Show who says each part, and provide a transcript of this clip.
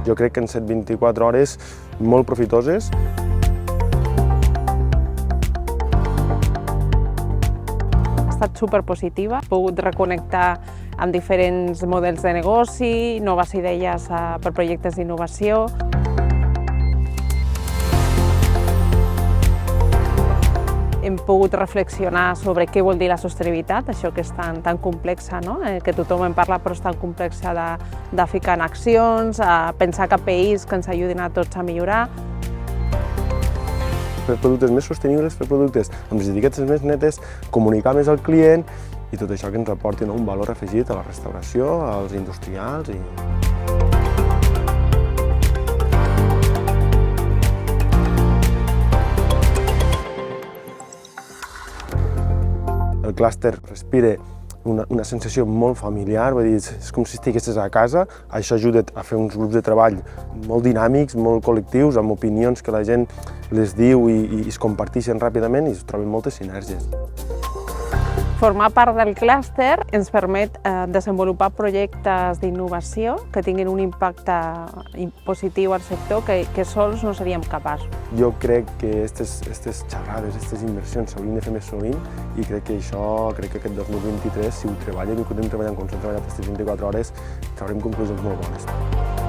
Speaker 1: Jo crec que han estat 24 hores molt profitoses.
Speaker 2: Ha estat superpositiva, he pogut reconnectar amb diferents models de negoci, noves idees per projectes d'innovació. Hem pogut reflexionar sobre què vol dir la sostenibilitat, això que és tan complexa, no? Que tothom en parla però és tan complexa de ficar en accions, a pensar KPIs que ens ajudin a tots a millorar.
Speaker 1: Fer productes més sostenibles, fer productes amb les etiquetes més netes, comunicar més al client i tot això que ens aporti un valor afegit a la restauració, als industrials. El clúster respira una sensació molt familiar, vull dir, és com si estiguessis a casa. Això ajuda a fer uns grups de treball molt dinàmics, molt col·lectius, amb opinions que la gent les diu i es comparteixen ràpidament i es troben moltes sinergies.
Speaker 2: Formar part del clúster ens permet desenvolupar projectes d'innovació que tinguin un impacte positiu al sector que sols no seríem capaços.
Speaker 1: Jo crec que aquestes xerrades, aquestes inversions s'haurien de fer més sovint i crec que aquest 2023, si ho treballem i continuem treballant com s'ha treballat aquestes 24 hores, traurem conclusions molt bones.